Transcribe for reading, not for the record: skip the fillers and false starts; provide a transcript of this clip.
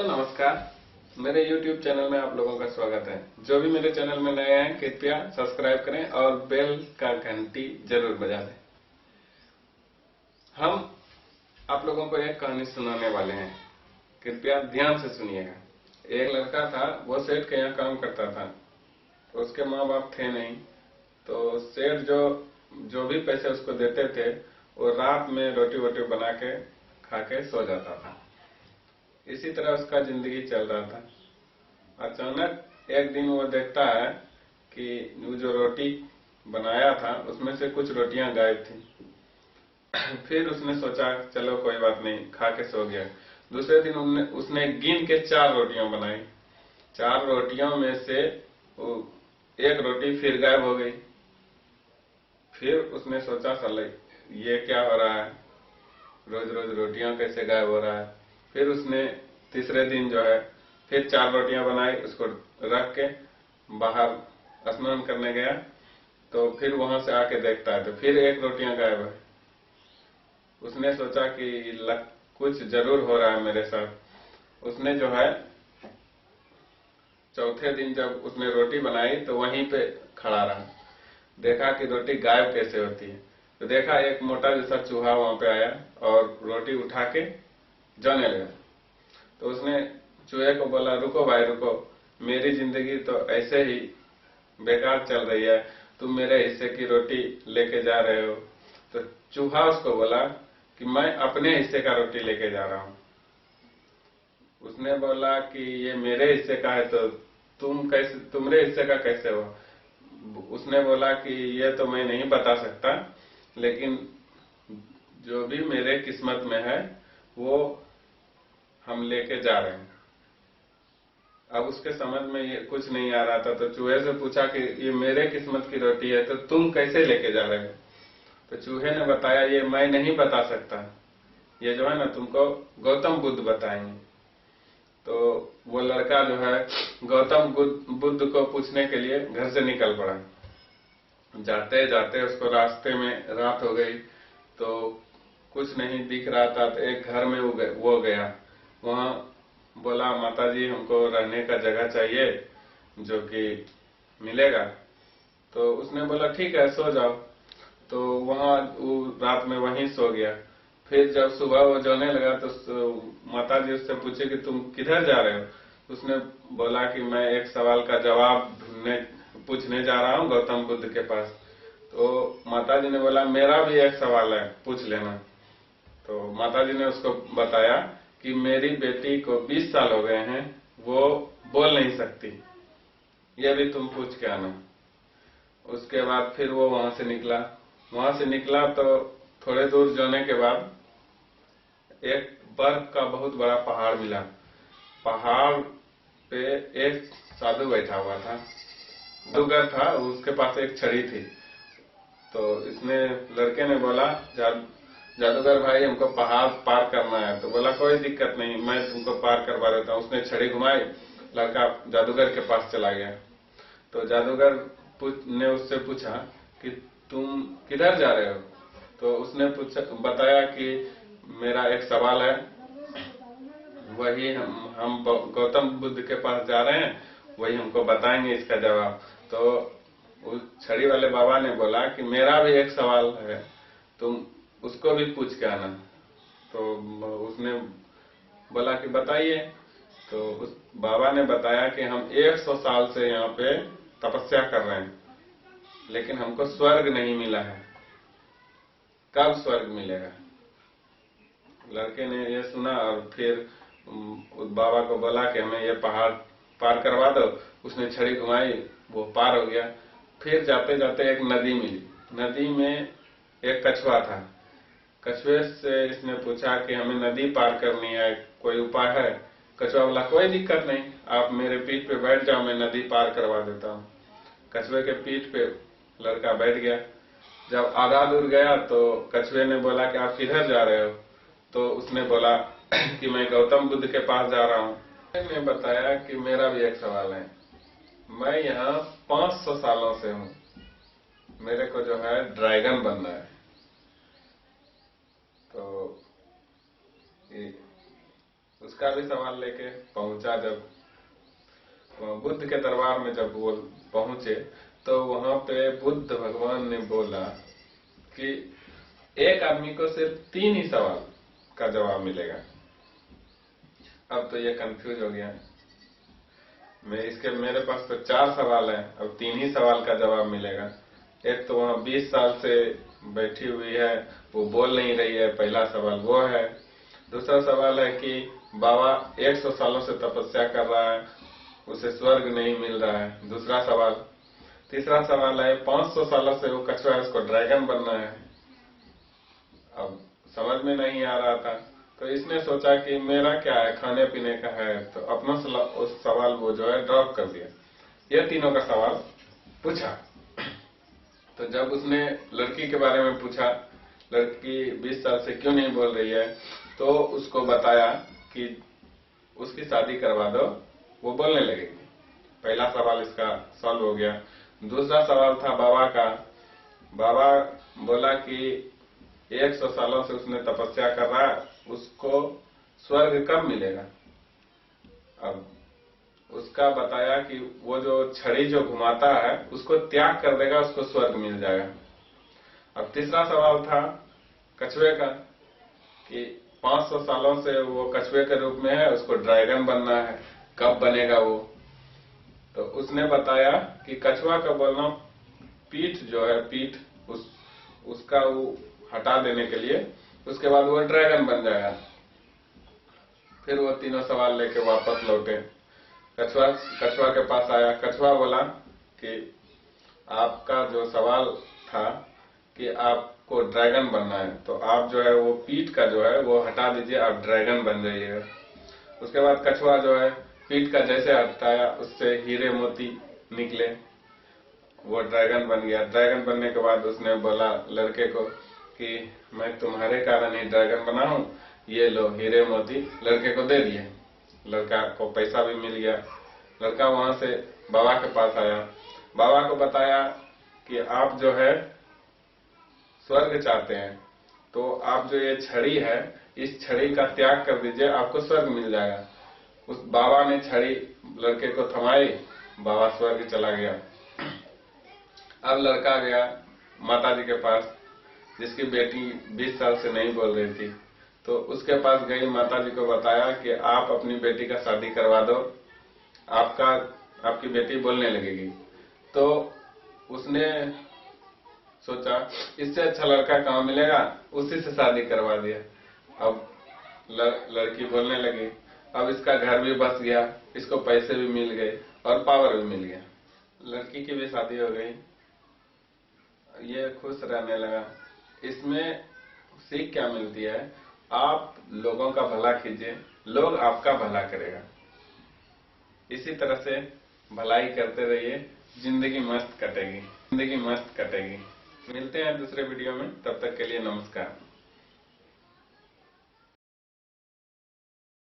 दोस्तों नमस्कार। मेरे YouTube चैनल में आप लोगों का स्वागत है। जो भी मेरे चैनल में नए हैं कृपया सब्सक्राइब करें और बेल का घंटी जरूर बजा दें। हम आप लोगों को एक कहानी सुनाने वाले हैं, कृपया ध्यान से सुनिएगा। एक लड़का था, वो सेठ के यहाँ काम करता था। तो उसके माँ बाप थे नहीं, तो सेठ जो भी पैसे उसको देते थे वो रात में रोटी वोटी बना के खा के सो जाता था। इसी तरह उसका जिंदगी चल रहा था। अचानक एक दिन वो देखता है कि वो जो रोटी बनाया था उसमें से कुछ रोटियां गायब थी। फिर उसने सोचा चलो कोई बात नहीं, खा के सो गया। दूसरे दिन उसने गिन के 4 रोटियां बनाई। 4 रोटियों में से एक रोटी फिर गायब हो गई। फिर उसने सोचा साले ये क्या हो रहा है, रोज रोज रोटियां कैसे गायब हो रहा है। फिर उसने तीसरे दिन जो है फिर 4 रोटियां बनाई, उसको रख के बाहर स्नान करने गया। तो फिर वहां से आके देखता है तो फिर एक रोटियां गायब है। उसने सोचा कि कुछ जरूर हो रहा है मेरे साथ। उसने जो है चौथे दिन जब उसने रोटी बनाई तो वहीं पे खड़ा रहा, देखा कि रोटी गायब कैसे होती है। तो देखा एक मोटा जैसा चूहा वहां पे आया और रोटी उठा के जाने लगा। तो उसने चूहे को बोला रुको भाई रुको, मेरी जिंदगी तो ऐसे ही बेकार चल रही है, तुम मेरे हिस्से की रोटी लेके जा रहे हो। तो चूहा उसको बोला कि मैं अपने हिस्से का रोटी लेके जा रहा हूं। उसने बोला कि ये मेरे हिस्से का है तो तुम्हारे हिस्से का कैसे हो। उसने बोला कि ये तो मैं नहीं बता सकता, लेकिन जो भी मेरे किस्मत में है वो हम लेके जा रहे हैं। अब उसके समझ में ये कुछ नहीं आ रहा था, तो चूहे से पूछा कि ये मेरे किस्मत की रोटी है तो तुम कैसे लेके जा रहे हो। तो चूहे ने बताया ये मैं नहीं बता सकता, ये जो है ना तुमको गौतम बुद्ध बताएंगे। तो वो लड़का जो है गौतम बुद्ध को पूछने के लिए घर से निकल पड़ा। जाते जाते उसको रास्ते में रात हो गई, तो कुछ नहीं दिख रहा था। तो एक घर में वो गया। वहां बोला माताजी हमको रहने का जगह चाहिए, जो कि मिलेगा। तो उसने बोला ठीक है सो जाओ। तो वहां वो रात में वहीं सो गया। फिर जब सुबह वो जाने लगा तो माताजी उससे पूछे कि तुम किधर जा रहे हो। उसने बोला कि मैं एक सवाल का जवाब पूछने जा रहा हूँ गौतम बुद्ध के पास। तो माताजी ने बोला मेरा भी एक सवाल है, पूछ लेना। तो माताजी ने उसको बताया कि मेरी बेटी को 20 साल हो गए हैं, वो बोल नहीं सकती, ये भी तुम पूछ के आना। उसके बाद फिर वो वहां से निकला तो थोड़े दूर जाने के बाद एक बर्फ का बहुत बड़ा पहाड़ मिला। पहाड़ पे एक साधु बैठा हुआ था, जादूगर था, उसके पास एक छड़ी थी। तो इसने लड़के ने बोला जादूगर भाई हमको पहाड़ पार करना है। तो बोला कोई दिक्कत नहीं, मैं तुमको पार करवा देता हूँ। उसने छड़ी घुमाई, लड़का जादूगर के पास चला गया। तो जादूगर ने उससे पूछा कि तुम किधर जा रहे हो। तो उसने बताया कि मेरा एक सवाल है, वही हम गौतम बुद्ध के पास जा रहे हैं, वही हमको बताएंगे इसका जवाब। तो उस छड़ी वाले बाबा ने बोला कि मेरा भी एक सवाल है, तुम उसको भी पूछ के आना। तो उसने बोला कि बताइए। तो उस बाबा ने बताया कि हम 100 साल से यहाँ पे तपस्या कर रहे हैं, लेकिन हमको स्वर्ग नहीं मिला है, कब स्वर्ग मिलेगा। लड़के ने ये सुना और फिर उस बाबा को बोला कि हमें ये पहाड़ पार करवा दो। उसने छड़ी घुमाई, वो पार हो गया। फिर जाते जाते एक नदी मिली। नदी में एक कछुआ था। कछुए से इसने पूछा कि हमें नदी पार करनी है, कोई उपाय है। कछुआ बोला कोई दिक्कत नहीं, आप मेरे पीठ पे बैठ जाओ, मैं नदी पार करवा देता हूँ। कछुए के पीठ पे लड़का बैठ गया। जब आधा दूर गया तो कछुए ने बोला कि आप किधर जा रहे हो। तो उसने बोला कि मैं गौतम बुद्ध के पास जा रहा हूँ। मैंने बताया कि मेरा भी एक सवाल है, मैं यहाँ 500 सालों से हूँ, मेरे को जो है ड्रैगन बनना है। तो उसका भी सवाल लेके पहुंचा। जब बुद्ध के दरबार में जब वो पहुंचे तो वहां पे बुद्ध भगवान ने बोला कि एक आदमी को सिर्फ 3 ही सवाल का जवाब मिलेगा। अब तो ये कंफ्यूज हो गया, मेरे पास तो 4 सवाल है, अब 3 ही सवाल का जवाब मिलेगा। एक तो वहां 20 साल से बैठी हुई है, वो बोल नहीं रही है, पहला सवाल वो है। दूसरा सवाल है कि बाबा 100 सालों से तपस्या कर रहा है, उसे स्वर्ग नहीं मिल रहा है, दूसरा सवाल। तीसरा सवाल है 500 सालों से वो कछुआ है, उसको ड्रैगन बनना है। अब समझ में नहीं आ रहा था, तो इसने सोचा कि मेरा क्या है, खाने पीने का है, तो अपना उस सवाल वो जो है ड्रॉप कर दिया। ये तीनों का सवाल पूछा। तो जब उसने लड़की के बारे में पूछा, लड़की 20 साल से क्यों नहीं बोल रही है, तो उसको बताया कि उसकी शादी करवा दो, वो बोलने लगेगी। पहला सवाल इसका सॉल्व हो गया। दूसरा सवाल था बाबा का। बाबा बोला कि 100 सालों से उसने तपस्या कर रहा है, उसको स्वर्ग कब मिलेगा। अब उसका बताया कि वो जो छड़ी जो घुमाता है उसको त्याग कर देगा, उसको स्वर्ग मिल जाएगा। अब तीसरा सवाल था कछुए का कि 500 सालों से वो कछुए के रूप में है, उसको ड्रैगन बनना है, कब बनेगा वो। तो उसने बताया कि कछुआ का बोलना पीठ जो है, पीठ उसका वो हटा देने के लिए, उसके बाद वो ड्रैगन बन जाएगा। फिर वो तीनों सवाल लेके वापस लौटे। कछुआ के पास आया। कछुआ बोला कि आपका जो सवाल था कि आपको ड्रैगन बनना है, तो आप जो है वो पीठ का जो है वो हटा दीजिए, आप ड्रैगन बन जाइएगा। उसके बाद कछुआ जो है पीठ का जैसे हटाया, उससे हीरे मोती निकले, वो ड्रैगन बन गया। ड्रैगन बनने के बाद उसने बोला लड़के को कि मैं तुम्हारे कारण ही ड्रैगन बना हूं, ये लो हीरे मोती, लड़के को दे दिए। लड़का को पैसा भी मिल गया। लड़का वहां से बाबा के पास आया। बाबा को बताया कि आप जो है स्वर्ग चाहते हैं, तो आप जो ये छड़ी है, इस छड़ी का त्याग कर दीजिए, आपको स्वर्ग मिल जाएगा। उस बाबा ने छड़ी लड़के को थमाई, बाबा स्वर्ग चला गया। अब लड़का गया माता जी के पास, जिसकी बेटी 20 साल से नहीं बोल रही थी, तो उसके पास गई। माता जी को बताया कि आप अपनी बेटी का शादी करवा दो, आपकी बेटी बोलने लगेगी। तो उसने सोचा इससे अच्छा लड़का कहाँ मिलेगा, उसी से शादी करवा दिया। अब लड़की बोलने लगी, अब इसका घर भी बस गया, इसको पैसे भी मिल गए और पावर भी मिल गया। लड़की की भी शादी हो गई, ये खुश रहने लगा। इसमें सीख क्या मिलती है, आप लोगों का भला कीजिए, लोग आपका भला करेगा। इसी तरह से भलाई करते रहिए, जिंदगी मस्त कटेगी, जिंदगी मस्त कटेगी। मिलते हैं दूसरे वीडियो में, तब तक के लिए नमस्कार।